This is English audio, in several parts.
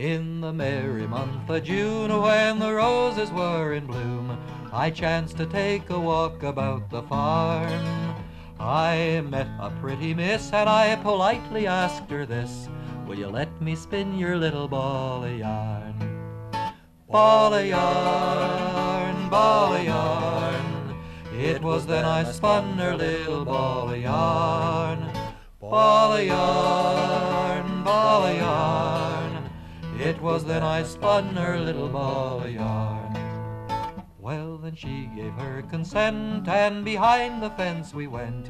In the merry month of June, when the roses were in bloom, I chanced to take a walk about the farm. I met a pretty miss, and I politely asked her this: will you let me spin your little ball of yarn? Ball of yarn, ball of yarn. It was then I spun her little ball of yarn. Ball of yarn, ball of yarn. It was then I spun her little ball of yarn. Well, then she gave her consent, and behind the fence we went.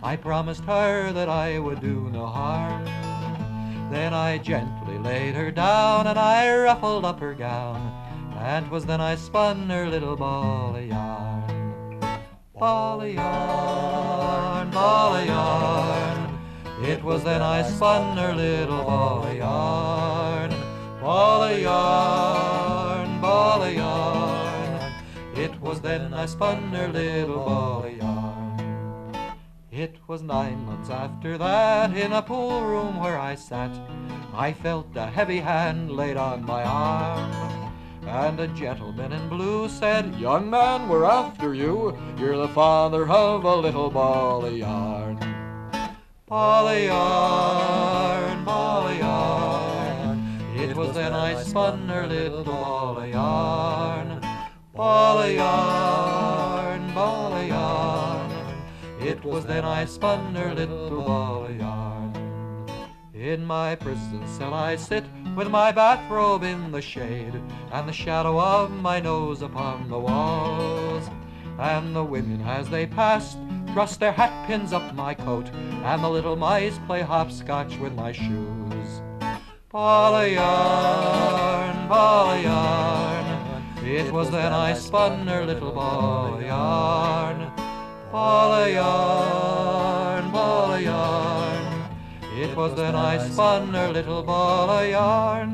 I promised her that I would do no harm. Then I gently laid her down, and I ruffled up her gown, and 'twas then I spun her little ball of yarn. Ball of yarn, ball of yarn. It was then I spun her little ball of yarn. Ball of yarn, ball of yarn. It was then I spun her little ball of yarn. It was 9 months after that, in a pool room where I sat, I felt a heavy hand laid on my arm, and a gentleman in blue said, "Young man, we're after you. You're the father of a little ball of yarn." Ball of yarn, ball of yarn. It was then I spun her little ball of yarn. Ball of yarn, ball of yarn. It was then I spun her little ball of yarn. In my prison cell I sit, with my bathrobe in the shade, and the shadow of my nose upon the walls. And the women as they passed thrust their hatpins up my coat, and the little mice play hopscotch with my shoes. Ball of yarn, ball of yarn. It was then I spun her little ball of yarn. Ball of yarn, ball of yarn. It was then I spun her little ball of yarn.